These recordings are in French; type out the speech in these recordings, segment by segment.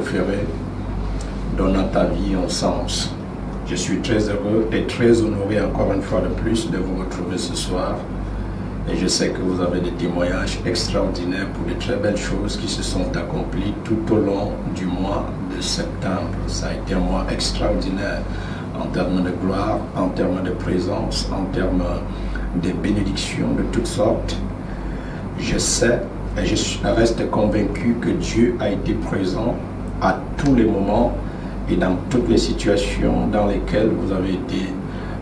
préféré donne à ta vie un sens. Je suis très heureux et très honoré encore une fois de plus de vous retrouver ce soir. Et je sais que vous avez des témoignages extraordinaires pour de très belles choses qui se sont accomplies tout au long du mois de septembre. Ça a été un mois extraordinaire en termes de gloire, en termes de présence, en termes de bénédictions de toutes sortes. Je sais et je reste convaincu que Dieu a été présent à tous les moments et dans toutes les situations dans lesquelles vous avez été,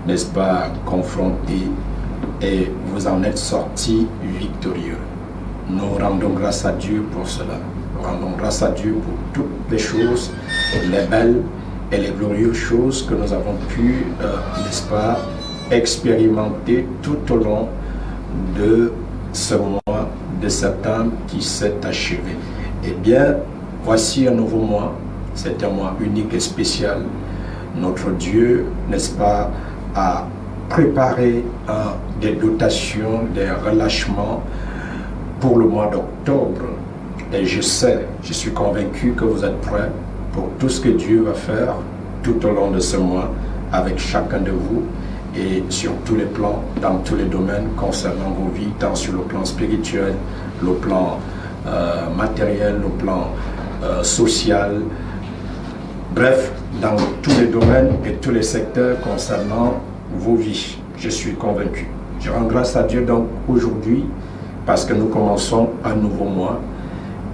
n'est-ce pas, confrontés, et vous en êtes sortis victorieux. Nous rendons grâce à Dieu pour cela. Nous rendons grâce à Dieu pour toutes les choses, les belles et les glorieuses choses que nous avons pu, n'est-ce pas, expérimenter tout au long de ce mois de septembre qui s'est achevé. Eh bien, voici un nouveau mois. C'est un mois unique et spécial. Notre Dieu, n'est-ce pas, a préparé des dotations, des relâchements pour le mois d'octobre. Et je sais, je suis convaincu que vous êtes prêts pour tout ce que Dieu va faire tout au long de ce mois avec chacun de vous et sur tous les plans, dans tous les domaines concernant vos vies, tant sur le plan spirituel, le plan matériel, le plan social, bref, dans tous les domaines et tous les secteurs concernant vos vies. Je suis convaincu. Je rends grâce à Dieu donc aujourd'hui parce que nous commençons un nouveau mois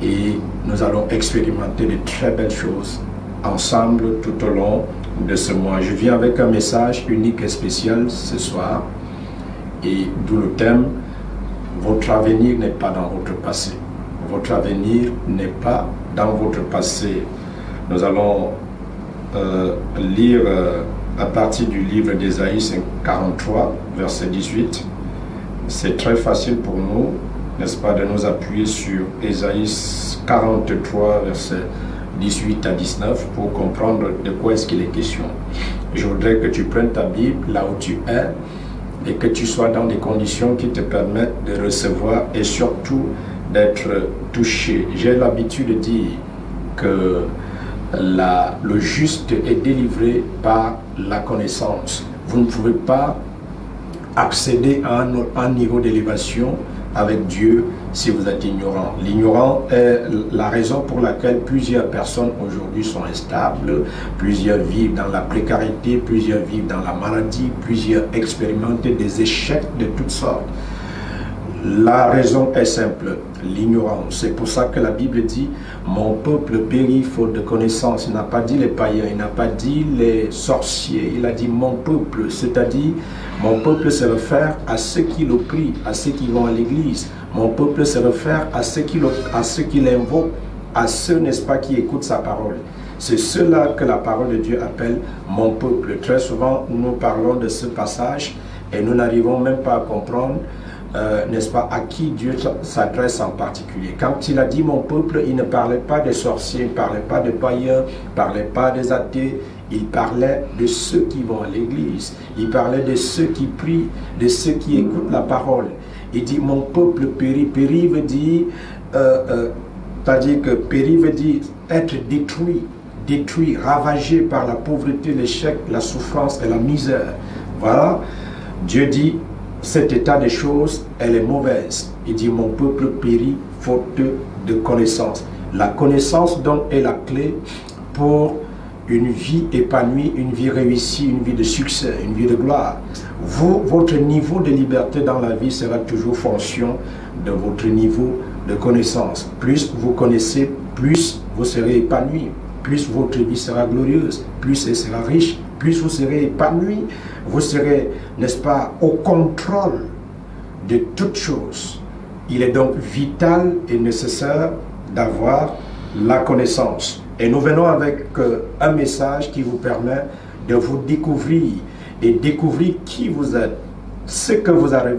et nous allons expérimenter de très belles choses ensemble tout au long de ce mois. Je viens avec un message unique et spécial ce soir et d'où le thème: votre avenir n'est pas dans votre passé. Votre avenir n'est pas dans votre passé. Nous allons lire à partir du livre d'Ésaïe 43, verset 18. C'est très facile pour nous, n'est-ce pas, de nous appuyer sur Ésaïe 43, verset 18 à 19 pour comprendre de quoi est-ce qu'il est question. Je voudrais que tu prennes ta Bible là où tu es et que tu sois dans des conditions qui te permettent de recevoir et surtout d'être touché. J'ai l'habitude de dire que le juste est délivré par la connaissance. Vous ne pouvez pas accéder à un niveau d'élévation avec Dieu si vous êtes ignorant. L'ignorant est la raison pour laquelle plusieurs personnes aujourd'hui sont instables, plusieurs vivent dans la précarité, plusieurs vivent dans la maladie, plusieurs expérimentent des échecs de toutes sortes. La raison est simple, l'ignorance. C'est pour ça que la Bible dit « Mon peuple périt faute de connaissance ». Il n'a pas dit les païens, il n'a pas dit les sorciers, il a dit « mon peuple », c'est-à-dire mon peuple se réfère à ceux qui le prient, à ceux qui vont à l'église. Mon peuple se réfère à ceux qui l'invoquent, à ceux, n'est-ce pas, qui écoutent sa parole. C'est ceux-là que la parole de Dieu appelle « mon peuple ». Très souvent, nous parlons de ce passage et nous n'arrivons même pas à comprendre n'est-ce pas, à qui Dieu s'adresse en particulier. Quand il a dit mon peuple, il ne parlait pas des sorciers, il ne parlait pas des païens, il ne parlait pas des athées, il parlait de ceux qui vont à l'église, il parlait de ceux qui prient, de ceux qui écoutent la parole. Il dit mon peuple périt. Périt veut dire, c'est-à-dire que périt veut dire être détruit, ravagé par la pauvreté, l'échec, la souffrance et la misère. Voilà, Dieu dit, cet état des choses, elle est mauvaise. Il dit, mon peuple périt faute de connaissance. La connaissance donc est la clé pour une vie épanouie, une vie réussie, une vie de succès, une vie de gloire. Votre niveau de liberté dans la vie sera toujours fonction de votre niveau de connaissance. Plus vous connaissez, plus vous serez épanoui. Plus votre vie sera glorieuse, plus elle sera riche, plus vous serez épanoui, vous serez, n'est-ce pas, au contrôle de toutes choses. Il est donc vital et nécessaire d'avoir la connaissance. Et nous venons avec un message qui vous permet de vous découvrir et découvrir qui vous êtes, ce que vous avez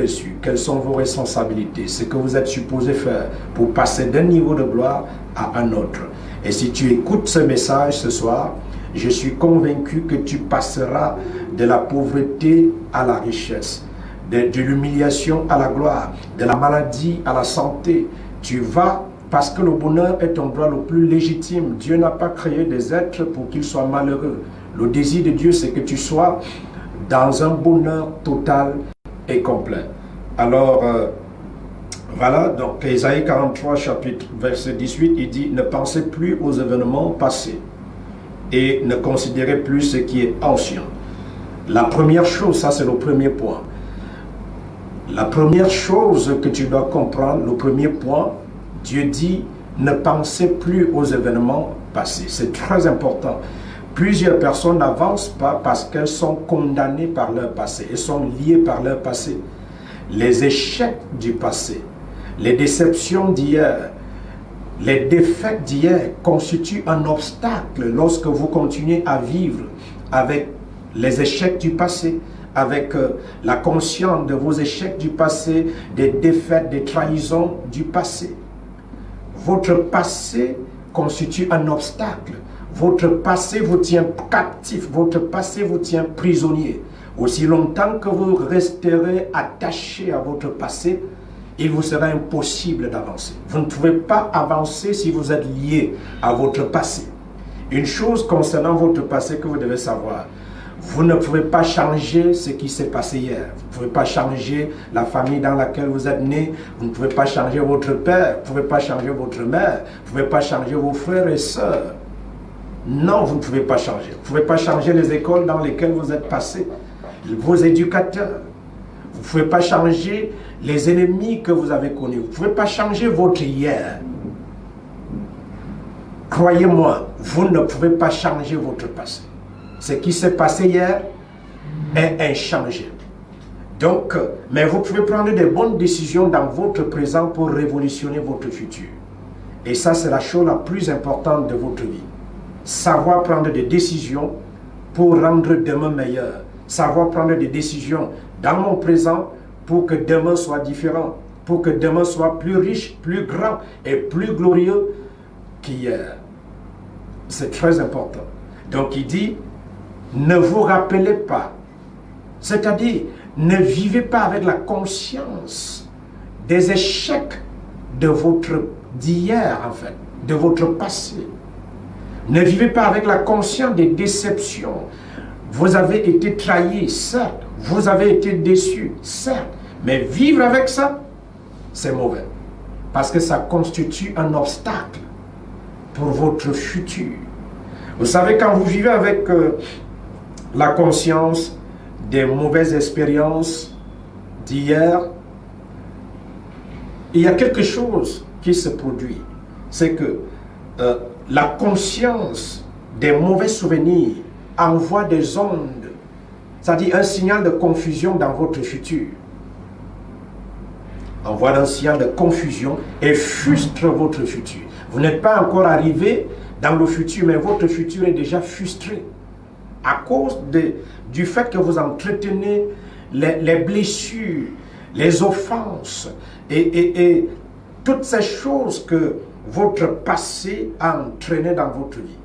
reçu, quelles sont vos responsabilités, ce que vous êtes supposé faire pour passer d'un niveau de gloire à un autre. Et si tu écoutes ce message ce soir, je suis convaincu que tu passeras de la pauvreté à la richesse, de l'humiliation à la gloire, de la maladie à la santé. Tu vas Parce que le bonheur est ton droit le plus légitime. Dieu n'a pas créé des êtres pour qu'ils soient malheureux. Le désir de Dieu, c'est que tu sois dans un bonheur total et complet. Alors, voilà, donc Ésaïe 43, chapitre, verset 18, il dit « Ne pensez plus aux événements passés et ne considérez plus ce qui est ancien. » La première chose, ça c'est le premier point. La première chose que tu dois comprendre, le premier point, Dieu dit « Ne pensez plus aux événements passés ». C'est très important. Plusieurs personnes n'avancent pas parce qu'elles sont condamnées par leur passé. Elles sont liées par leur passé. Les échecs du passé, les déceptions d'hier, les défaites d'hier constituent un obstacle lorsque vous continuez à vivre avec les échecs du passé, avec la conscience de vos échecs du passé, des défaites, des trahisons du passé. Votre passé constitue un obstacle. Votre passé vous tient captif, votre passé vous tient prisonnier. Aussi longtemps que vous resterez attaché à votre passé, il vous sera impossible d'avancer. Vous ne pouvez pas avancer si vous êtes lié à votre passé. Une chose concernant votre passé que vous devez savoir, vous ne pouvez pas changer ce qui s'est passé hier. Vous ne pouvez pas changer la famille dans laquelle vous êtes né. Vous ne pouvez pas changer votre père. Vous ne pouvez pas changer votre mère. Vous ne pouvez pas changer vos frères et sœurs. Non, vous ne pouvez pas changer. Vous ne pouvez pas changer les écoles dans lesquelles vous êtes passé. Vos éducateurs. Vous ne pouvez pas changer les ennemis que vous avez connus. Vous ne pouvez pas changer votre hier. Croyez-moi, vous ne pouvez pas changer votre passé. Ce qui s'est passé hier est inchangé. Donc, mais vous pouvez prendre des bonnes décisions dans votre présent pour révolutionner votre futur. Et ça, c'est la chose la plus importante de votre vie. Savoir prendre des décisions pour rendre demain meilleur. Savoir prendre des décisions dans mon présent pour que demain soit différent. Pour que demain soit plus riche, plus grand et plus glorieux qu'hier. C'est très important. Donc il dit, ne vous rappelez pas. C'est-à-dire, ne vivez pas avec la conscience des échecs de votre d'hier en fait, de votre passé. Ne vivez pas avec la conscience des déceptions. Vous avez été trahis, certes. Vous avez été déçus, certes. Mais vivre avec ça, c'est mauvais. Parce que ça constitue un obstacle pour votre futur. Vous savez, quand vous vivez avec la conscience des mauvaises expériences d'hier, il y a quelque chose qui se produit. C'est que la conscience des mauvais souvenirs envoie des ondes, c'est-à-dire un signal de confusion dans votre futur. Envoie un signal de confusion et frustre votre futur. Vous n'êtes pas encore arrivé dans le futur, mais votre futur est déjà frustré à cause du fait que vous entretenez les blessures, les offenses et toutes ces choses que votre passé a entraîné dans votre vie.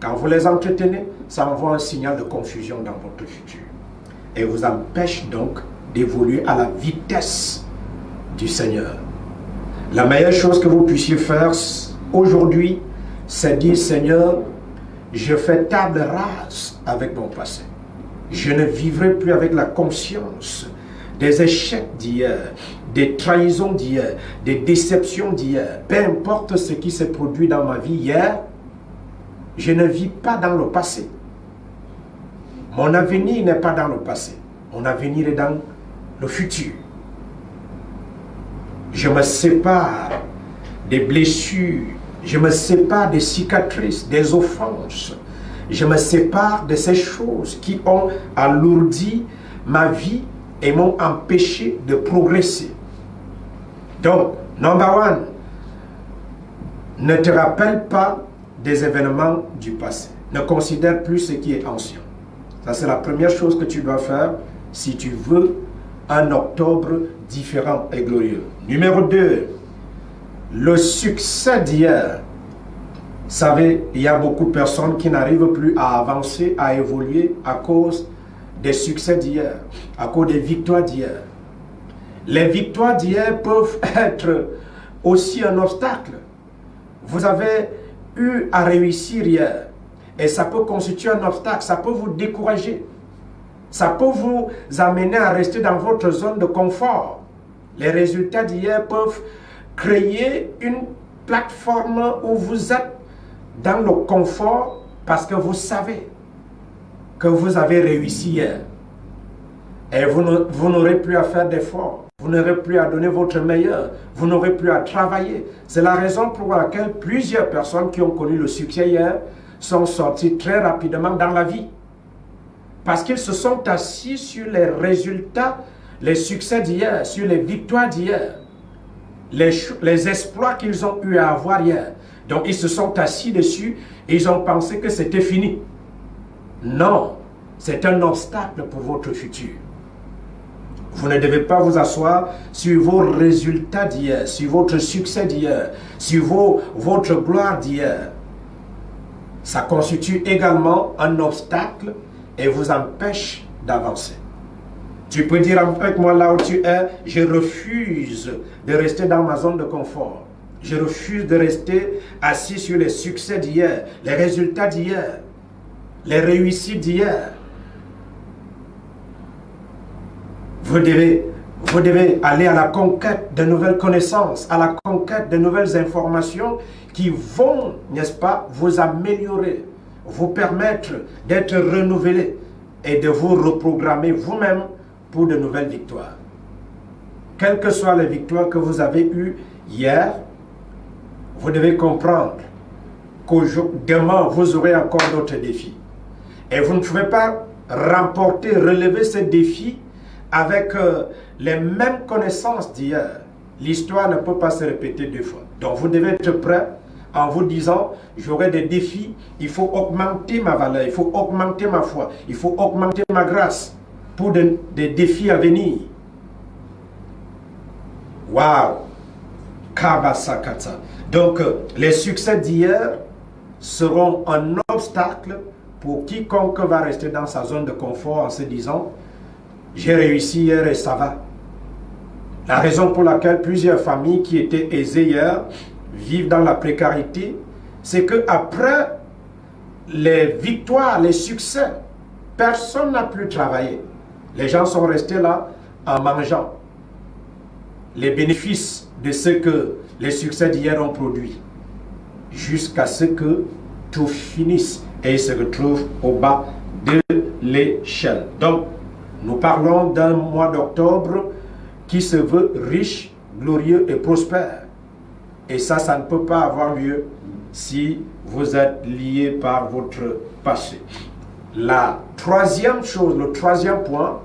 Quand vous les entretenez, ça envoie un signal de confusion dans votre futur et vous empêche donc d'évoluer à la vitesse du Seigneur. La meilleure chose que vous puissiez faire aujourd'hui, c'est dire, Seigneur, je fais table rase avec mon passé. Je ne vivrai plus avec la conscience des échecs d'hier, des trahisons d'hier, des déceptions d'hier. Peu importe ce qui s'est produit dans ma vie hier, je ne vis pas dans le passé. Mon avenir n'est pas dans le passé. Mon avenir est dans le futur. Je me sépare des blessures. Je me sépare des cicatrices, des offenses. Je me sépare de ces choses qui ont alourdi ma vie et m'ont empêché de progresser. Donc, number one, ne te rappelle pas des événements du passé. Ne considère plus ce qui est ancien. Ça, c'est la première chose que tu dois faire si tu veux un octobre différent et glorieux. Numéro 2, le succès d'hier. Vous savez, il y a beaucoup de personnes qui n'arrivent plus à avancer, à évoluer à cause des succès d'hier, à cause des victoires d'hier. Les victoires d'hier peuvent être aussi un obstacle vous avez eu à réussir hier. Et ça peut constituer un obstacle, ça peut vous décourager. Ça peut vous amener à rester dans votre zone de confort. Les résultats d'hier peuvent créer une plateforme où vous êtes dans le confort parce que vous savez que vous avez réussi hier. Et vous n'aurez plus à faire d'efforts. Vous n'aurez plus à donner votre meilleur. Vous n'aurez plus à travailler. C'est la raison pour laquelle plusieurs personnes qui ont connu le succès hier sont sorties très rapidement dans la vie. Parce qu'ils se sont assis sur les résultats, les succès d'hier, sur les victoires d'hier, les exploits qu'ils ont eu à avoir hier. Donc ils se sont assis dessus et ils ont pensé que c'était fini. Non, c'est un obstacle pour votre futur. Vous ne devez pas vous asseoir sur vos résultats d'hier, sur votre succès d'hier, sur votre gloire d'hier. Ça constitue également un obstacle et vous empêche d'avancer. Tu peux dire avec moi là où tu es, je refuse de rester dans ma zone de confort. Je refuse de rester assis sur les succès d'hier, les résultats d'hier, les réussites d'hier. Vous devez aller à la conquête de nouvelles connaissances, à la conquête de nouvelles informations qui vont, n'est-ce pas, vous améliorer, vous permettre d'être renouvelé et de vous reprogrammer vous-même pour de nouvelles victoires. Quelles que soient les victoires que vous avez eues hier, vous devez comprendre que demain, vous aurez encore d'autres défis. Et vous ne pouvez pas remporter, relever ces défis avec les mêmes connaissances d'hier. L'histoire ne peut pas se répéter deux fois. Donc vous devez être prêt en vous disant, j'aurai des défis, il faut augmenter ma valeur, il faut augmenter ma foi, il faut augmenter ma grâce pour des défis à venir. Waouh! Kabasakata. Donc les succès d'hier seront un obstacle pour quiconque va rester dans sa zone de confort en se disant, j'ai réussi hier et ça va. La raison pour laquelle plusieurs familles qui étaient aisées hier vivent dans la précarité, c'est qu'après les victoires, les succès, personne n'a plus travaillé. Les gens sont restés là en mangeant les bénéfices de ce que les succès d'hier ont produit, jusqu'à ce que tout finisse et ils se retrouvent au bas de l'échelle. Donc, nous parlons d'un mois d'octobre qui se veut riche, glorieux et prospère. Et ça ne peut pas avoir lieu si vous êtes lié par votre passé. La troisième chose, le troisième point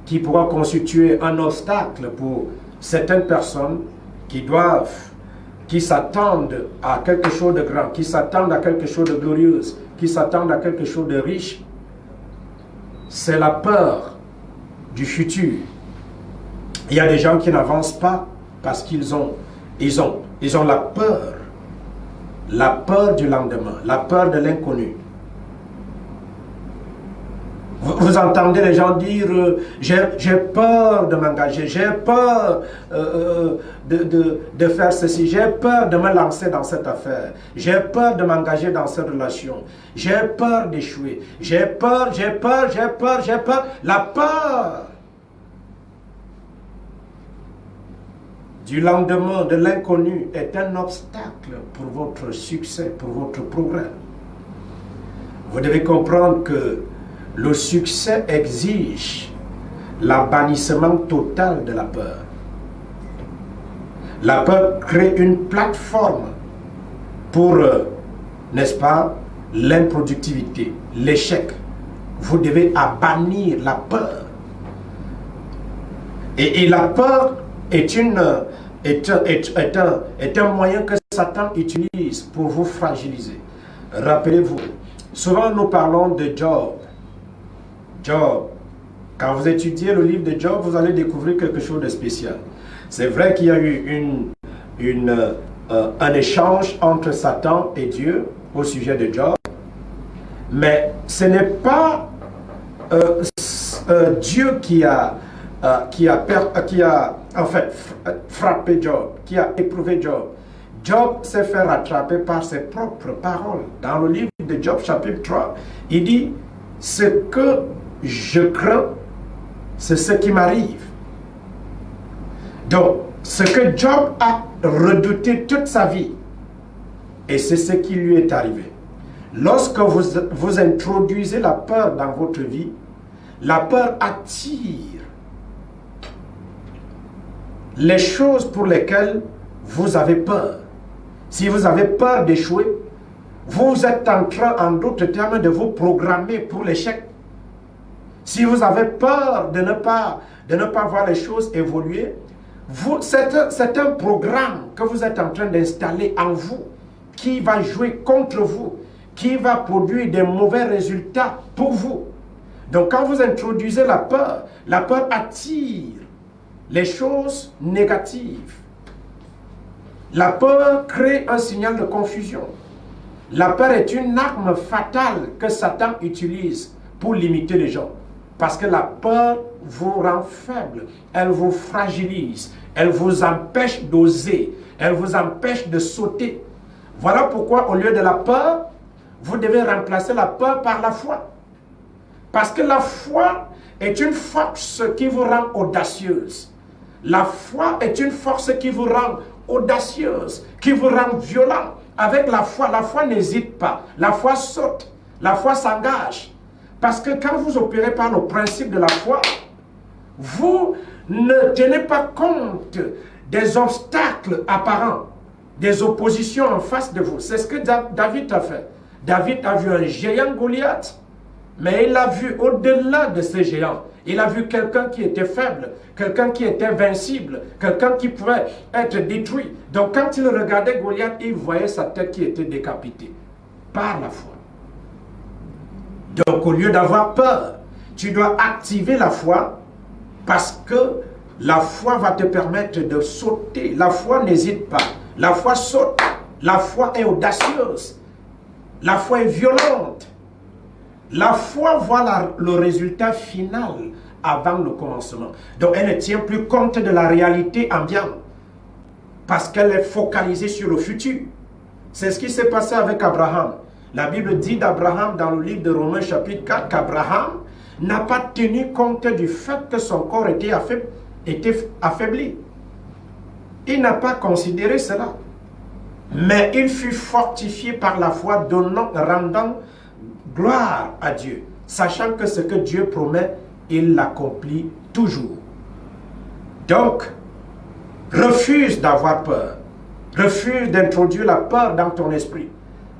qui pourra constituer un obstacle pour certaines personnes qui s'attendent à quelque chose de grand, qui s'attendent à quelque chose de glorieux, qui s'attendent à quelque chose de riche, c'est la peur du futur. Il y a des gens qui n'avancent pas parce qu'ils ont la peur du lendemain, la peur de l'inconnu. Vous entendez les gens dire j'ai peur de m'engager, j'ai peur de faire ceci, j'ai peur de me lancer dans cette affaire, j'ai peur de m'engager dans cette relation, j'ai peur d'échouer, j'ai peur. La peur du lendemain, de l'inconnu, est un obstacle pour votre succès, pour votre progrès. Vous devez comprendre que le succès exige l'abannissement total de la peur. La peur crée une plateforme pour, n'est-ce pas, l'improductivité, l'échec. Vous devez abannir la peur. Et la peur est un moyen que Satan utilise pour vous fragiliser. Rappelez-vous, souvent nous parlons de Job. Quand vous étudiez le livre de Job, vous allez découvrir quelque chose de spécial. C'est vrai qu'il y a eu un échange entre Satan et Dieu au sujet de Job, mais ce n'est pas Dieu qui a en fait frappé Job, qui a éprouvé Job. Job s'est fait rattraper par ses propres paroles. Dans le livre de Job, chapitre 3, il dit, ce que je crains, c'est ce qui m'arrive. Donc, ce que Job a redouté toute sa vie, et c'est ce qui lui est arrivé. Lorsque vous introduisez la peur dans votre vie, la peur attire les choses pour lesquelles vous avez peur. Si vous avez peur d'échouer, vous êtes en train, en d'autres termes, de vous programmer pour l'échec. Si vous avez peur de ne pas voir les choses évoluer, c'est un programme que vous êtes en train d'installer en vous, qui va jouer contre vous, qui va produire des mauvais résultats pour vous. Donc quand vous introduisez la peur attire les choses négatives. La peur crée un signal de confusion. La peur est une arme fatale que Satan utilise pour limiter les gens. Parce que la peur vous rend faible, elle vous fragilise, elle vous empêche d'oser, elle vous empêche de sauter. Voilà pourquoi au lieu de la peur, vous devez remplacer la peur par la foi. Parce que la foi est une force qui vous rend audacieuse. La foi est une force qui vous rend audacieuse, qui vous rend violent. Avec la foi n'hésite pas. La foi saute, la foi s'engage. Parce que quand vous opérez par le principe de la foi, vous ne tenez pas compte des obstacles apparents, des oppositions en face de vous. C'est ce que David a fait. David a vu un géant Goliath, mais il a vu au-delà de ce géant. Il a vu quelqu'un qui était faible, quelqu'un qui était invincible, quelqu'un qui pouvait être détruit. Donc quand il regardait Goliath, il voyait sa tête qui était décapitée par la foi. Donc au lieu d'avoir peur, tu dois activer la foi parce que la foi va te permettre de sauter. La foi n'hésite pas. La foi saute. La foi est audacieuse. La foi est violente. La foi voit le résultat final avant le commencement. Donc elle ne tient plus compte de la réalité ambiante parce qu'elle est focalisée sur le futur. C'est ce qui s'est passé avec Abraham. La Bible dit d'Abraham dans le livre de Romains chapitre 4 qu'Abraham n'a pas tenu compte du fait que son corps était affaibli. Il n'a pas considéré cela. Mais il fut fortifié par la foi, rendant gloire à Dieu, sachant que ce que Dieu promet, il l'accomplit toujours. Donc, refuse d'avoir peur. Refuse d'introduire la peur dans ton esprit.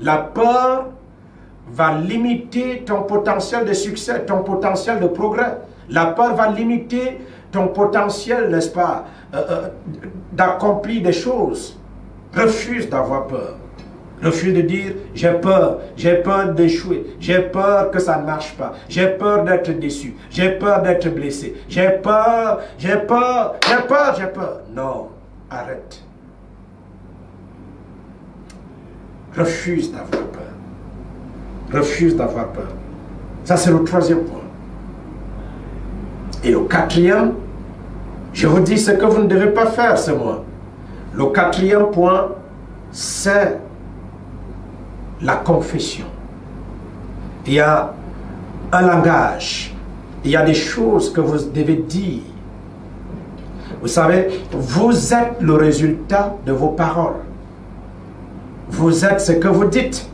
La peur va limiter ton potentiel de succès, ton potentiel de progrès. La peur va limiter ton potentiel, n'est-ce pas, d'accomplir des choses. Refuse d'avoir peur. Refuse de dire, j'ai peur d'échouer, j'ai peur que ça ne marche pas, j'ai peur d'être déçu, j'ai peur d'être blessé, j'ai peur. Non, arrête. Refuse d'avoir peur. Refuse d'avoir peur. Ça, c'est le troisième point. Et le quatrième, je vous dis ce que vous ne devez pas faire ce mois. Le quatrième point, c'est la confession. Il y a un langage, il y a des choses que vous devez dire. Vous savez, vous êtes le résultat de vos paroles. Vous êtes ce que vous dites.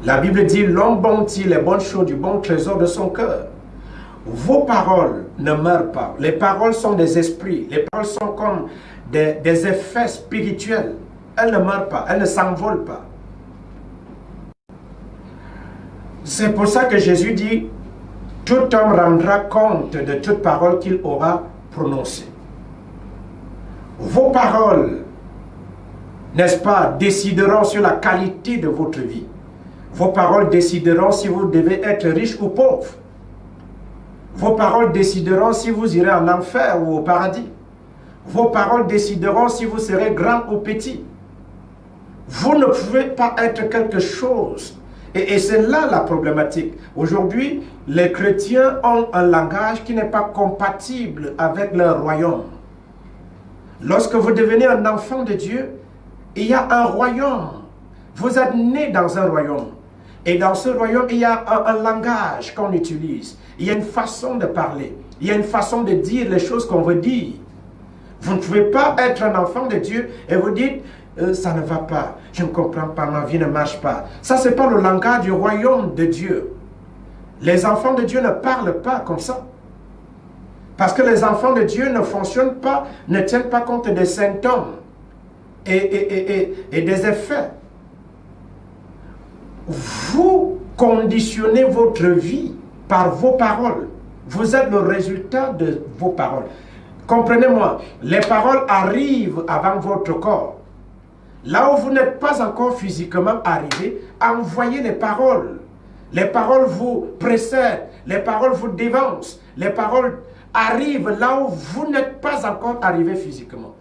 La Bible dit, l'homme bâtit les bonnes choses du bon trésor de son cœur. Vos paroles ne meurent pas. Les paroles sont des esprits. Les paroles sont comme des effets spirituels. Elles ne meurent pas. Elles ne s'envolent pas. C'est pour ça que Jésus dit, tout homme rendra compte de toute parole qu'il aura prononcée. Vos paroles, n'est-ce pas, décideront sur la qualité de votre vie. Vos paroles décideront si vous devez être riche ou pauvre. Vos paroles décideront si vous irez en enfer ou au paradis. Vos paroles décideront si vous serez grand ou petit. Vous ne pouvez pas être quelque chose. Et c'est là la problématique. Aujourd'hui, les chrétiens ont un langage qui n'est pas compatible avec leur royaume. Lorsque vous devenez un enfant de Dieu, Il y a un royaume. Vous êtes né dans un royaume. Et dans ce royaume, il y a un langage qu'on utilise. Il y a une façon de parler. Il y a une façon de dire les choses qu'on veut dire. Vous ne pouvez pas être un enfant de Dieu et vous dites, ça ne va pas, je ne comprends pas, ma vie ne marche pas. Ça, ce n'est pas le langage du royaume de Dieu. Les enfants de Dieu ne parlent pas comme ça. Parce que les enfants de Dieu ne fonctionnent pas, ne tiennent pas compte des symptômes et des effets. Vous conditionnez votre vie par vos paroles. Vous êtes le résultat de vos paroles. Comprenez-moi, les paroles arrivent avant votre corps. Là où vous n'êtes pas encore physiquement arrivé, envoyez les paroles. Les paroles vous précèdent, les paroles vous dévancent, les paroles arrivent là où vous n'êtes pas encore arrivé physiquement.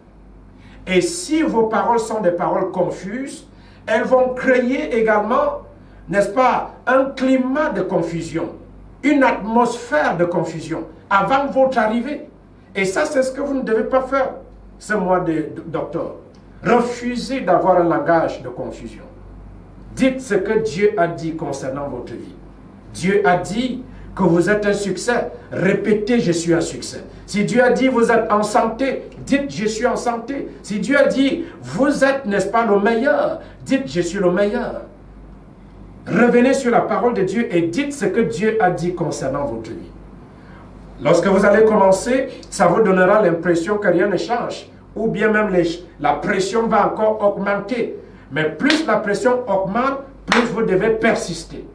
Et si vos paroles sont des paroles confuses, elles vont créer également, n'est-ce pas, un climat de confusion, une atmosphère de confusion avant votre arrivée. Et ça, c'est ce que vous ne devez pas faire ce mois d'octobre. Refusez d'avoir un langage de confusion. Dites ce que Dieu a dit concernant votre vie. Dieu a dit que vous êtes un succès. Répétez, je suis un succès. Si Dieu a dit, vous êtes en santé, dites, je suis en santé. Si Dieu a dit, vous êtes, n'est-ce pas, le meilleur, dites, je suis le meilleur. Revenez sur la parole de Dieu et dites ce que Dieu a dit concernant votre vie. Lorsque vous allez commencer, ça vous donnera l'impression que rien ne change. Ou bien même la pression va encore augmenter. Mais plus la pression augmente, plus vous devez persister.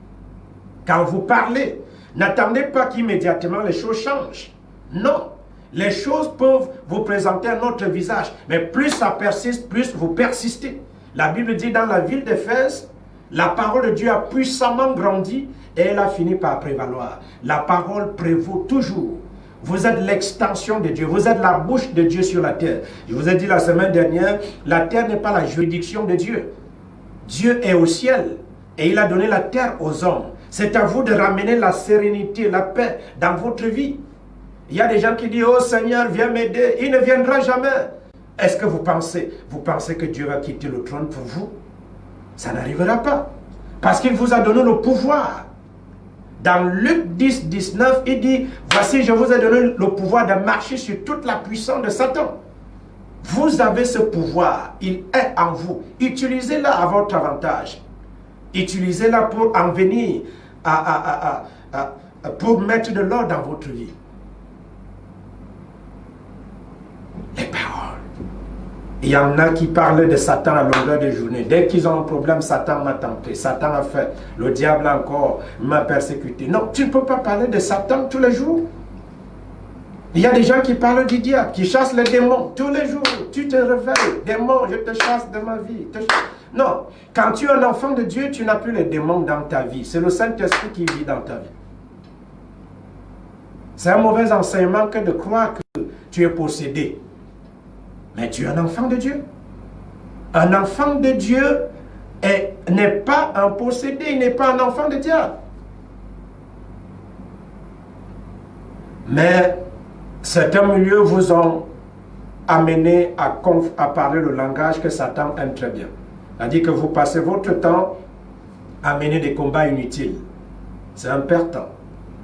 Quand vous parlez, n'attendez pas qu'immédiatement les choses changent. Non. Les choses peuvent vous présenter un autre visage. Mais plus ça persiste, plus vous persistez. La Bible dit dans la ville d'Éphèse, la parole de Dieu a puissamment grandi et elle a fini par prévaloir. La parole prévaut toujours. Vous êtes l'extension de Dieu. Vous êtes la bouche de Dieu sur la terre. Je vous ai dit la semaine dernière, la terre n'est pas la juridiction de Dieu. Dieu est au ciel et il a donné la terre aux hommes. C'est à vous de ramener la sérénité, la paix dans votre vie. Il y a des gens qui disent, oh Seigneur, viens m'aider. Il ne viendra jamais. Est-ce que vous pensez que Dieu va quitter le trône pour vous? Ça n'arrivera pas. Parce qu'il vous a donné le pouvoir. Dans Luc 10, 19, il dit, voici, je vous ai donné le pouvoir de marcher sur toute la puissance de Satan. Vous avez ce pouvoir, il est en vous. Utilisez-le à votre avantage. Utilisez-le pour en venir, pour mettre de l'ordre dans votre vie. Les paroles. Il y en a qui parlent de Satan à longueur de journée. Dès qu'ils ont un problème, Satan m'a tenté. Satan a fait. Le diable encore m'a persécuté. Non, tu ne peux pas parler de Satan tous les jours. Il y a des gens qui parlent du diable, qui chassent les démons tous les jours. Tu te réveilles. Démon, je te chasse de ma vie. Non, quand tu es un enfant de Dieu, tu n'as plus les démons dans ta vie. C'est le Saint-Esprit qui vit dans ta vie. C'est un mauvais enseignement que de croire que tu es possédé. Mais tu es un enfant de Dieu. Un enfant de Dieu n'est pas un possédé, il n'est pas un enfant de diable. Mais certains milieux vous ont amené à parler le langage que Satan aime très bien. C'est-à-dire que vous passez votre temps à mener des combats inutiles. C'est un perdant.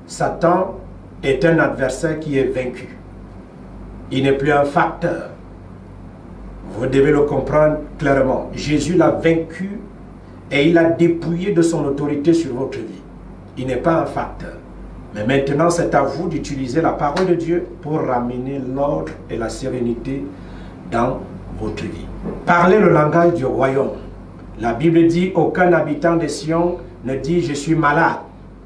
Satan est un adversaire qui est vaincu. Il n'est plus un facteur. Vous devez le comprendre clairement. Jésus l'a vaincu et il a dépouillé de son autorité sur votre vie. Il n'est pas un facteur. Mais maintenant, c'est à vous d'utiliser la parole de Dieu pour ramener l'ordre et la sérénité dans votre vie. Parlez le langage du royaume. La Bible dit, aucun habitant de Sion ne dit, je suis malade.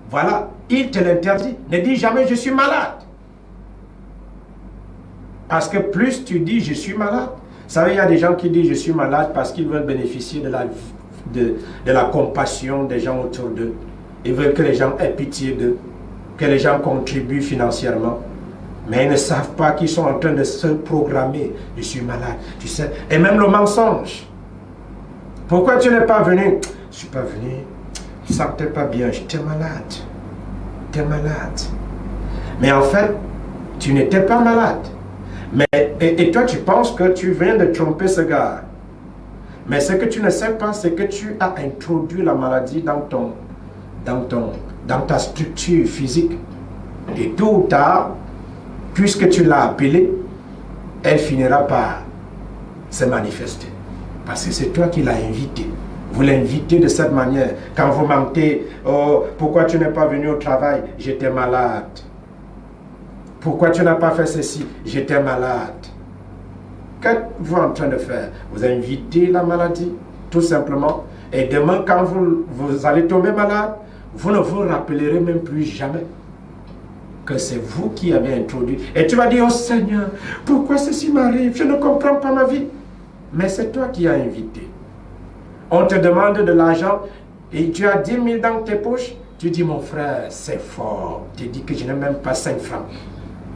Voilà, il te l'interdit. Ne dis jamais, je suis malade. Parce que plus tu dis, je suis malade, vous savez, il y a des gens qui disent, je suis malade parce qu'ils veulent bénéficier de la compassion des gens autour d'eux. Ils veulent que les gens aient pitié d'eux, que les gens contribuent financièrement. Mais ils ne savent pas qu'ils sont en train de se programmer. Je suis malade, tu sais. Et même le mensonge. Pourquoi tu n'es pas venu? Je ne suis pas venu. Je ne me sentais pas bien. J'étais malade. Tu es malade. Mais en fait, tu n'étais pas malade. Mais, et toi, tu penses que tu viens de tromper ce gars. Mais ce que tu ne sais pas, c'est que tu as introduit la maladie dans ta structure physique. Et tôt ou tard, puisque tu l'as appelée, elle finira par se manifester. Parce que c'est toi qui l'as invitée. Vous l'invitez de cette manière. Quand vous mentez, oh, pourquoi tu n'es pas venu au travail? J'étais malade. Pourquoi tu n'as pas fait ceci? J'étais malade. Qu'êtes-vous en train de faire? Vous invitez la maladie, tout simplement. Et demain, quand vous allez tomber malade, vous ne vous rappellerez même plus jamais que c'est vous qui avez introduit. Et tu vas dire, oh Seigneur, pourquoi ceci m'arrive? Je ne comprends pas ma vie. Mais c'est toi qui as invité. On te demande de l'argent et tu as 10 000 dans tes poches. Tu dis, mon frère, c'est fort. Tu dis que je n'ai même pas 5 francs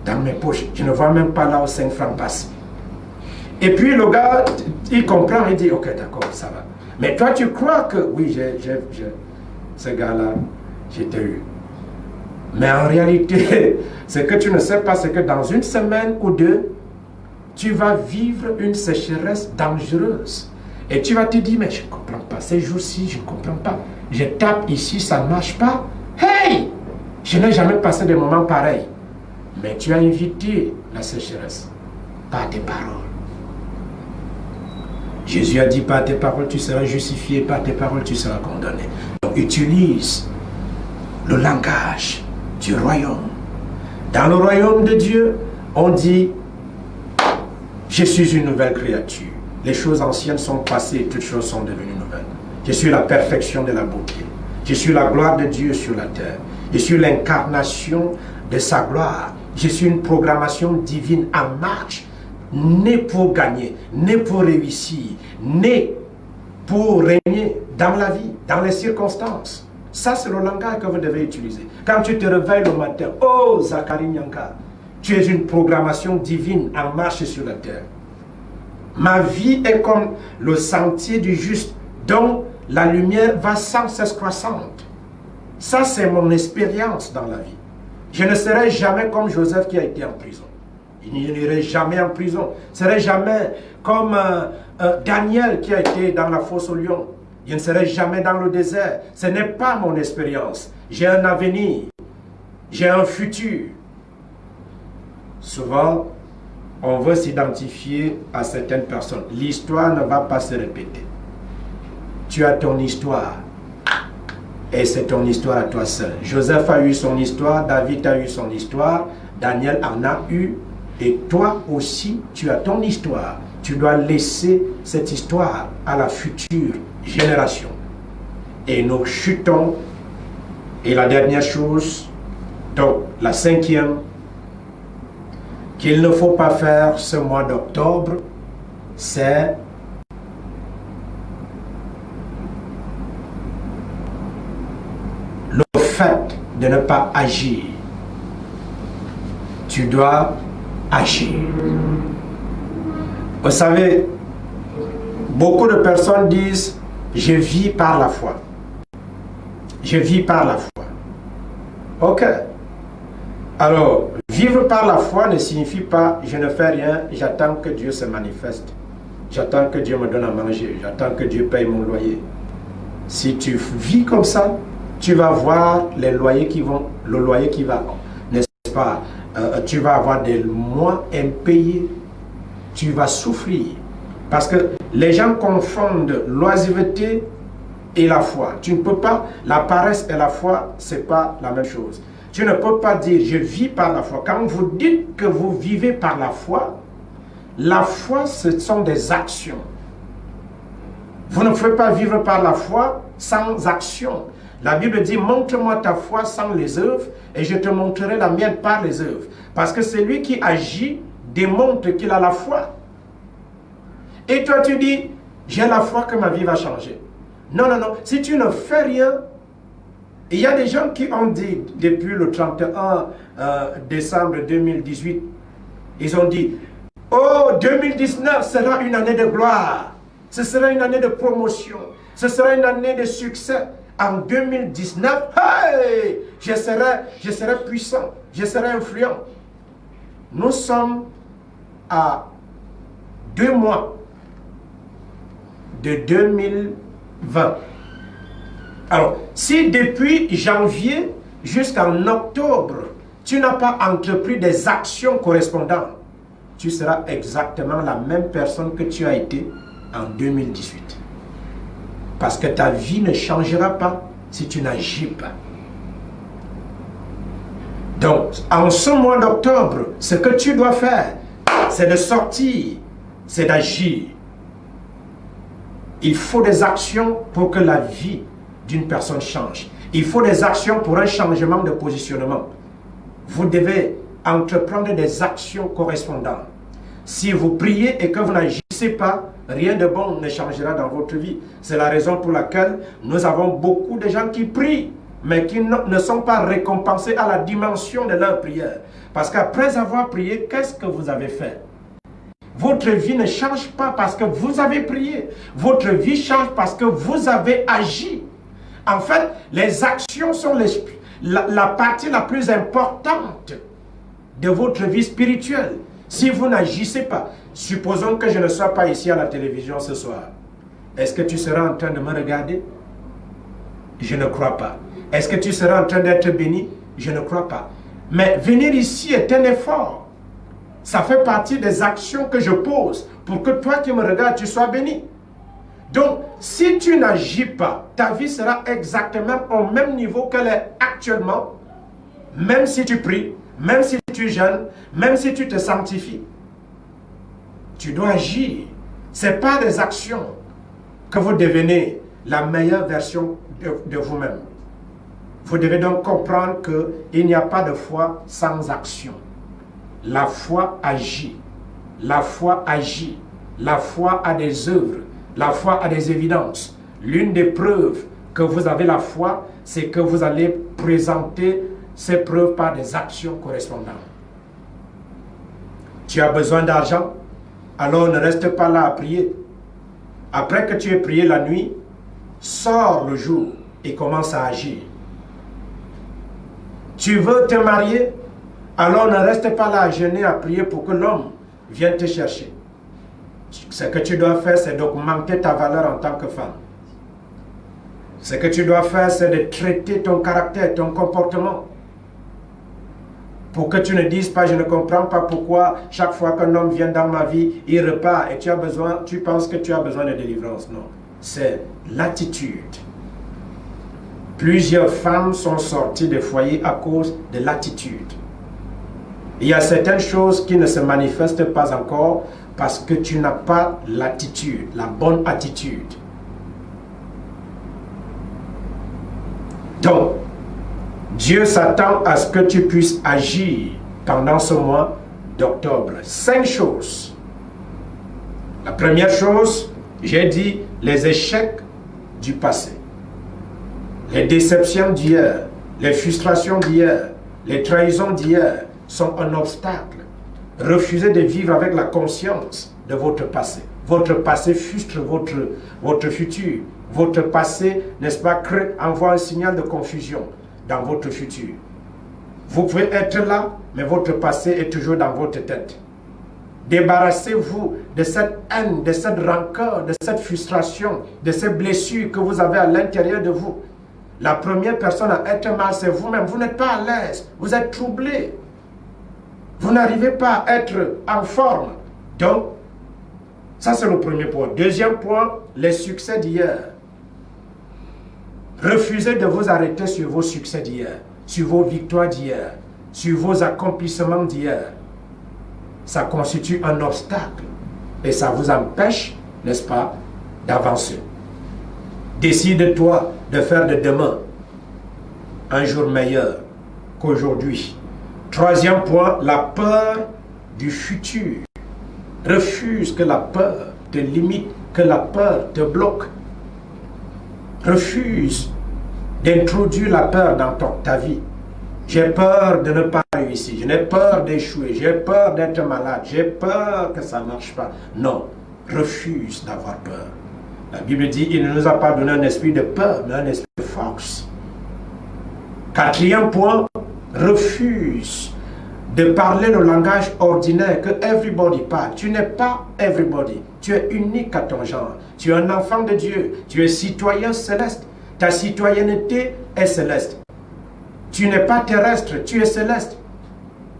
dans mes poches. Je ne vois même pas là où 5 francs passent. Et puis le gars, il comprend, il dit, ok, d'accord, ça va. Mais toi, tu crois que, oui, ce gars-là, j'ai eu. Mais en réalité, ce que tu ne sais pas, c'est que dans une semaine ou deux, tu vas vivre une sécheresse dangereuse. Et tu vas te dire, mais je ne comprends pas, ces jours-ci, je ne comprends pas. Je tape ici, ça ne marche pas. Hey! Je n'ai jamais passé des moments pareils. Mais tu as invité la sécheresse par tes paroles. Jésus a dit, par tes paroles, tu seras justifié, par tes paroles, tu seras condamné. Donc, utilise le langage du royaume. Dans le royaume de Dieu, on dit, je suis une nouvelle créature. Les choses anciennes sont passées, toutes choses sont devenues nouvelles. Je suis la perfection de la beauté. Je suis la gloire de Dieu sur la terre. Je suis l'incarnation de sa gloire. Je suis une programmation divine en marche, né pour gagner, né pour réussir, né pour régner dans la vie, dans les circonstances. Ça, c'est le langage que vous devez utiliser. Quand tu te réveilles le matin, oh Zacharie Nyanka, tu es une programmation divine en marche sur la terre. Ma vie est comme le sentier du juste, dont la lumière va sans cesse croissante. Ça, c'est mon expérience dans la vie. Je ne serai jamais comme Joseph qui a été en prison. Je n'irai jamais en prison. Je ne serai jamais comme Daniel qui a été dans la fosse au lion. Je ne serai jamais dans le désert. Ce n'est pas mon expérience. J'ai un avenir. J'ai un futur. Souvent, on veut s'identifier à certaines personnes. L'histoire ne va pas se répéter. Tu as ton histoire. Et c'est ton histoire à toi seul. Joseph a eu son histoire, David a eu son histoire, Daniel en a eu, et toi aussi, tu as ton histoire. Tu dois laisser cette histoire à la future génération. Et nous chutons. Et la dernière chose, donc la cinquième, qu'il ne faut pas faire ce mois d'octobre, c'est le fait de ne pas agir. Tu dois agir. Vous savez, beaucoup de personnes disent, je vis par la foi. Je vis par la foi. Ok. Alors, vivre par la foi ne signifie pas je ne fais rien, j'attends que Dieu se manifeste. J'attends que Dieu me donne à manger. J'attends que Dieu paye mon loyer. Si tu vis comme ça, tu vas voir le loyer qui va, n'est-ce pas? Tu vas avoir des mois impayés. Tu vas souffrir. Parce que les gens confondent l'oisiveté et la foi. Tu ne peux pas, la paresse et la foi, ce n'est pas la même chose. Tu ne peux pas dire je vis par la foi. Quand vous dites que vous vivez par la foi, ce sont des actions. Vous ne pouvez pas vivre par la foi sans action. La Bible dit, montre-moi ta foi sans les œuvres et je te montrerai la mienne par les œuvres. Parce que celui qui agit démontre qu'il a la foi. Et toi tu dis, j'ai la foi que ma vie va changer. Non, non, non. Si tu ne fais rien, il y a des gens qui ont dit, depuis le 31 décembre 2018, ils ont dit, oh, 2019 sera une année de gloire. Ce sera une année de promotion. Ce sera une année de succès. En 2019, hey, je serai puissant. Je serai influent. Nous sommes à 2 mois de 2020. Alors, si depuis janvier jusqu'en octobre, tu n'as pas entrepris des actions correspondantes, tu seras exactement la même personne que tu as été en 2018. Parce que ta vie ne changera pas si tu n'agis pas. Donc, en ce mois d'octobre, ce que tu dois faire, c'est de sortir, c'est d'agir. Il faut des actions pour que la vie d'une personne change. Il faut des actions pour un changement de positionnement. Vous devez entreprendre des actions correspondantes. Si vous priez et que vous n'agissez pas, rien de bon ne changera dans votre vie. C'est la raison pour laquelle nous avons beaucoup de gens qui prient, mais qui ne sont pas récompensés à la dimension de leur prière. Parce qu'après avoir prié, qu'est-ce que vous avez fait? Votre vie ne change pas parce que vous avez prié. Votre vie change parce que vous avez agi. En fait, les actions sont la partie la plus importante de votre vie spirituelle. Si vous n'agissez pas, supposons que je ne sois pas ici à la télévision ce soir. Est-ce que tu seras en train de me regarder? Je ne crois pas. Est-ce que tu seras en train d'être béni? Je ne crois pas. Mais venir ici est un effort. Ça fait partie des actions que je pose pour que toi qui me regardes, tu sois béni. Donc, si tu n'agis pas, ta vie sera exactement au même niveau qu'elle est actuellement, même si tu pries, même si tu jeûnes, même si tu te sanctifies. Tu dois agir. Ce n'est pas des actions que vous devenez la meilleure version de vous-même. Vous devez donc comprendre qu'il n'y a pas de foi sans action. La foi agit. La foi agit. La foi a des œuvres. La foi a des évidences. L'une des preuves que vous avez la foi, c'est que vous allez présenter ces preuves par des actions correspondantes. Tu as besoin d'argent, alors ne reste pas là à prier. Après que tu aies prié la nuit, sors le jour et commence à agir. Tu veux te marier, alors ne reste pas là à jeûner, à prier pour que l'homme vienne te chercher. Ce que tu dois faire, c'est d'augmenter ta valeur en tant que femme. Ce que tu dois faire, c'est de traiter ton caractère, ton comportement. Pour que tu ne dises pas, je ne comprends pas pourquoi chaque fois qu'un homme vient dans ma vie, il repart et tu penses que tu as besoin de délivrance. Non, c'est l'attitude. Plusieurs femmes sont sorties des foyers à cause de l'attitude. Il y a certaines choses qui ne se manifestent pas encore parce que tu n'as pas l'attitude, la bonne attitude. Donc, Dieu s'attend à ce que tu puisses agir pendant ce mois d'octobre. 5 choses. La première chose, j'ai dit les échecs du passé. Les déceptions d'hier, les frustrations d'hier, les trahisons d'hier sont un obstacle. Refusez de vivre avec la conscience de votre passé. Votre passé frustre votre futur. Votre passé, n'est-ce pas, envoie un signal de confusion dans votre futur. Vous pouvez être là, mais votre passé est toujours dans votre tête. Débarrassez-vous de cette haine, de cette rancœur, de cette frustration, de ces blessures que vous avez à l'intérieur de vous. La première personne à être mal, c'est vous-même. Vous n'êtes pas à l'aise, vous êtes troublé. Vous n'arrivez pas à être en forme. Donc, ça c'est le premier point. Deuxième point, les succès d'hier. Refusez de vous arrêter sur vos succès d'hier, sur vos victoires d'hier, sur vos accomplissements d'hier. Ça constitue un obstacle et ça vous empêche, n'est-ce pas, d'avancer. Décide-toi de faire de demain un jour meilleur qu'aujourd'hui. Troisième point, la peur du futur. Refuse que la peur te limite, que la peur te bloque. Refuse d'introduire la peur dans ta vie. J'ai peur de ne pas réussir, j'ai peur d'échouer, j'ai peur d'être malade, j'ai peur que ça ne marche pas. Non, refuse d'avoir peur. La Bible dit, il ne nous a pas donné un esprit de peur, mais un esprit de force. Quatrième point, refuse de parler le langage ordinaire que everybody parle. Tu n'es pas everybody. Tu es unique à ton genre. Tu es un enfant de Dieu. Tu es citoyen céleste. Ta citoyenneté est céleste. Tu n'es pas terrestre, tu es céleste.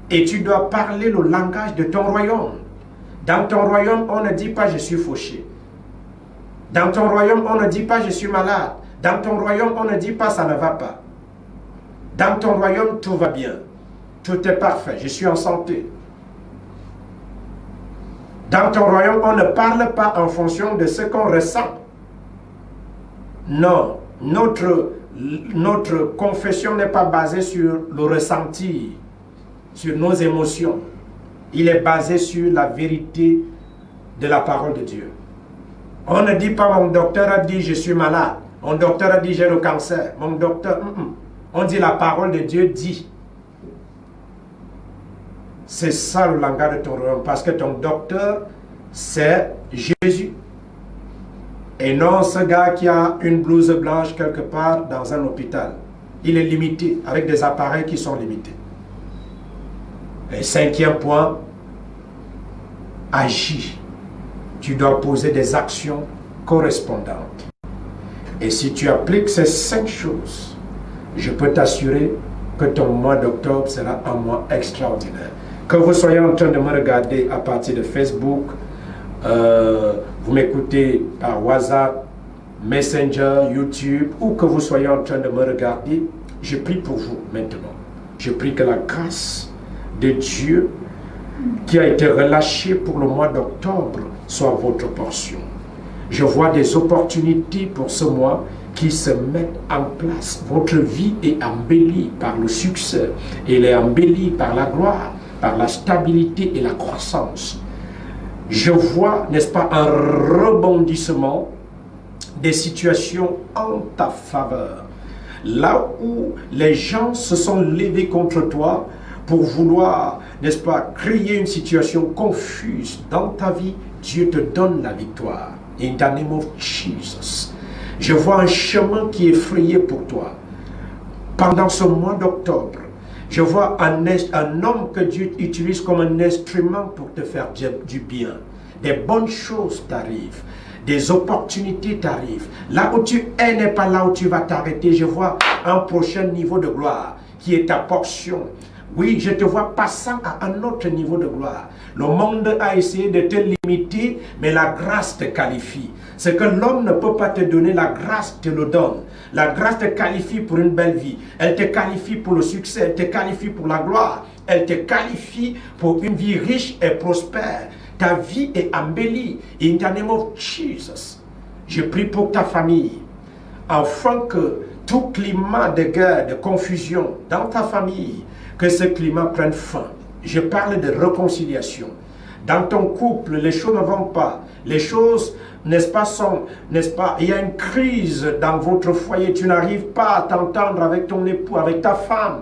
Et tu dois parler le langage de ton royaume. Dans ton royaume, on ne dit pas je suis fauché. Dans ton royaume, on ne dit pas je suis malade. Dans ton royaume, on ne dit pas ça ne va pas. Dans ton royaume, tout va bien. Tout est parfait. Je suis en santé. Dans ton royaume, on ne parle pas en fonction de ce qu'on ressent. Non, notre confession n'est pas basée sur le ressenti, sur nos émotions. Il est basé sur la vérité de la parole de Dieu. On ne dit pas mon docteur a dit je suis malade. Mon docteur a dit j'ai le cancer. Mon docteur... On dit la parole de Dieu dit. C'est ça le langage de ton royaume. Parce que ton docteur, c'est Jésus. Et non ce gars qui a une blouse blanche quelque part dans un hôpital. Il est limité, avec des appareils qui sont limités. Et cinquième point, agis. Tu dois poser des actions correspondantes. Et si tu appliques ces 5 choses, je peux t'assurer que ton mois d'octobre sera un mois extraordinaire. Que vous soyez en train de me regarder à partir de Facebook, vous m'écoutez par WhatsApp, Messenger, YouTube, ou que vous soyez en train de me regarder, je prie pour vous maintenant. Je prie que la grâce de Dieu qui a été relâchée pour le mois d'octobre soit votre portion. Je vois des opportunités pour ce mois qui se mettent en place. Votre vie est embellie par le succès. Elle est embellie par la gloire, par la stabilité et la croissance. Je vois, n'est-ce pas, un rebondissement des situations en ta faveur. Là où les gens se sont levés contre toi pour vouloir, n'est-ce pas, créer une situation confuse dans ta vie, Dieu te donne la victoire. In the name of Jesus. Je vois un chemin qui est frayé pour toi. Pendant ce mois d'octobre, je vois un homme que Dieu utilise comme un instrument pour te faire du bien. Des bonnes choses t'arrivent. Des opportunités t'arrivent. Là où tu es n'est pas là où tu vas t'arrêter. Je vois un prochain niveau de gloire qui est ta portion. Oui, je te vois passant à un autre niveau de gloire. Le monde a essayé de te limiter, mais la grâce te qualifie. Ce que l'homme ne peut pas te donner, la grâce te le donne. La grâce te qualifie pour une belle vie. Elle te qualifie pour le succès, elle te qualifie pour la gloire. Elle te qualifie pour une vie riche et prospère. Ta vie est embellie. In the name of Jesus, je prie pour ta famille, afin que tout climat de guerre, de confusion dans ta famille, que ce climat prenne fin. Je parle de réconciliation. Dans ton couple, les choses ne vont pas. Les choses, n'est-ce pas, il y a une crise dans votre foyer. Tu n'arrives pas à t'entendre avec ton époux, avec ta femme.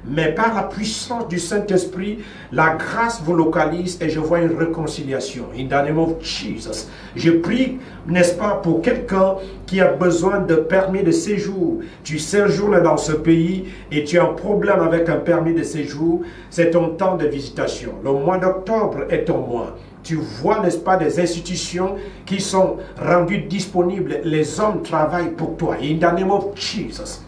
Mais par la puissance du Saint-Esprit, la grâce vous localise et je vois une réconciliation. In the name of Jesus. Je prie, n'est-ce pas, pour quelqu'un qui a besoin de permis de séjour. Tu séjournes dans ce pays et tu as un problème avec un permis de séjour. C'est ton temps de visitation. Le mois d'octobre est ton mois. Tu vois, n'est-ce pas, des institutions qui sont rendues disponibles. Les hommes travaillent pour toi. In the name of Jesus.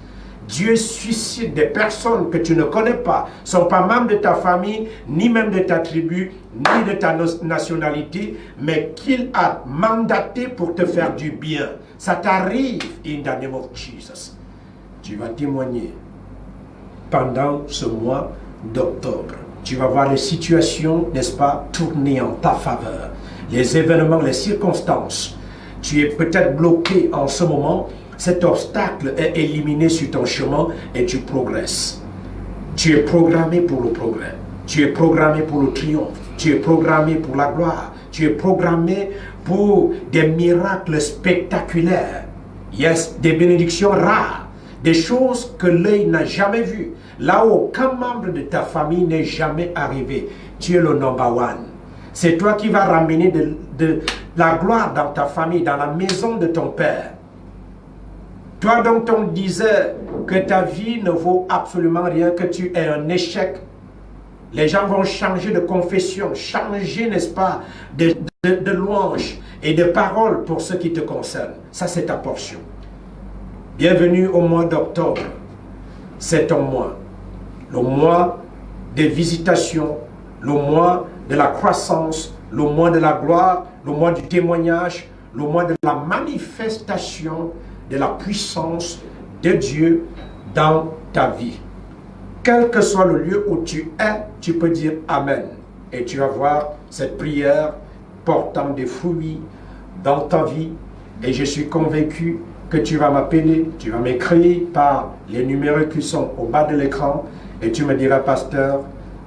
Dieu suscite des personnes que tu ne connais pas, ne sont pas membres de ta famille, ni même de ta tribu, ni de ta nationalité, mais qu'il a mandaté pour te faire du bien. Ça t'arrive, in the name of Jesus. Tu vas témoigner pendant ce mois d'octobre. Tu vas voir les situations, n'est-ce pas, tourner en ta faveur. Les événements, les circonstances. Tu es peut-être bloqué en ce moment. Cet obstacle est éliminé sur ton chemin et tu progresses. Tu es programmé pour le progrès. Tu es programmé pour le triomphe. Tu es programmé pour la gloire. Tu es programmé pour des miracles spectaculaires. Yes, des bénédictions rares. Des choses que l'œil n'a jamais vues. Là où aucun membre de ta famille n'est jamais arrivé. Tu es le number one. C'est toi qui vas ramener de la gloire dans ta famille, dans la maison de ton père. Toi dont on disait que ta vie ne vaut absolument rien, que tu es un échec, Les gens vont changer de confession, changer, n'est-ce pas, de louanges et de paroles pour ce qui te concerne. Ça, c'est ta portion. Bienvenue au mois d'octobre. C'est ton mois. Le mois des visitations, le mois de la croissance, le mois de la gloire, le mois du témoignage, le mois de la manifestation de la puissance de Dieu dans ta vie. Quel que soit le lieu où tu es, tu peux dire Amen. Et tu vas voir cette prière portant des fruits dans ta vie. Et je suis convaincu que tu vas m'appeler, tu vas m'écrire par les numéros qui sont au bas de l'écran. Et tu me diras, pasteur,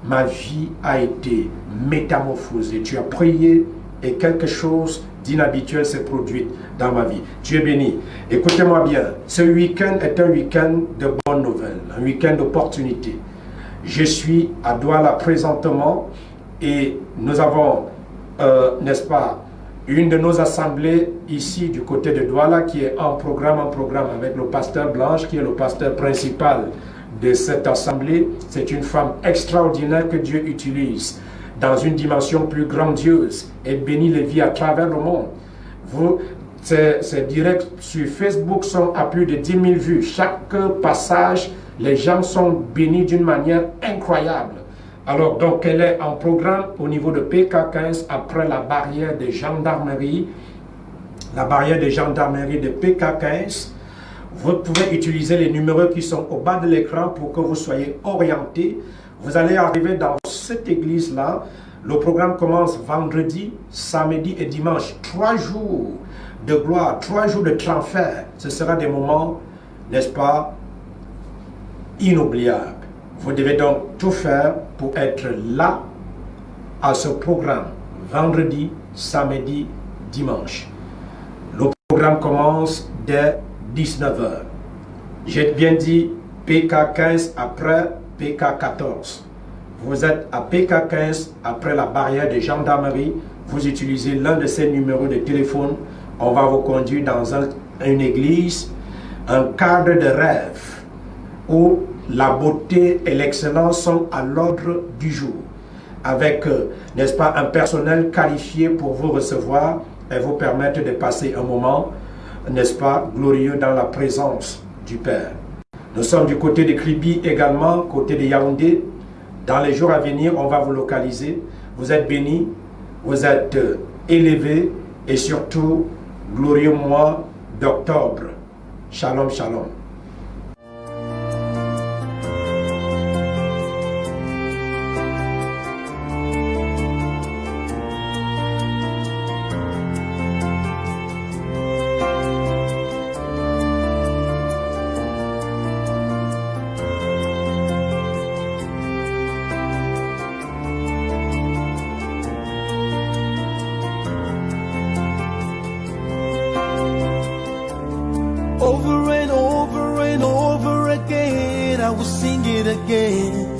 ma vie a été métamorphosée. Tu as prié et quelque chose d'inhabituel s'est produit dans ma vie. Tu es béni. Écoutez-moi bien, ce week-end est un week-end de bonnes nouvelles, un week-end d'opportunités. Je suis à Douala présentement et nous avons, n'est-ce pas, une de nos assemblées ici du côté de Douala qui est en programme avec le pasteur Blanche, qui est le pasteur principal de cette assemblée. C'est une femme extraordinaire que Dieu utilise dans une dimension plus grandiose et bénit les vies à travers le monde. Ces directs sur Facebook sont à plus de 10 000 vues. Chaque passage, les gens sont bénis d'une manière incroyable. Alors, donc, elle est en programme au niveau de PK15 après la barrière de gendarmerie. La barrière de gendarmerie de PK15. Vous pouvez utiliser les numéros qui sont au bas de l'écran pour que vous soyez orientés. Vous allez arriver dans cette église-là. Le programme commence vendredi, samedi et dimanche. 3 jours de gloire, 3 jours de transfert. Ce sera des moments, n'est-ce pas, inoubliables. Vous devez donc tout faire pour être là à ce programme. Vendredi, samedi, dimanche. Le programme commence dès 19h. J'ai bien dit PK15 après PK14. Vous êtes à PK15 après la barrière de gendarmerie. Vous utilisez l'un de ces numéros de téléphone. On va vous conduire dans une église, un cadre de rêve où la beauté et l'excellence sont à l'ordre du jour. Avec, n'est-ce pas, un personnel qualifié pour vous recevoir et vous permettre de passer un moment, n'est-ce pas, glorieux dans la présence du Père. Nous sommes du côté de Kribi également, côté de Yaoundé. Dans les jours à venir, on va vous localiser. Vous êtes bénis, vous êtes élevés et surtout, glorieux mois d'octobre. Shalom, shalom. Over and over and over again, I will sing it again.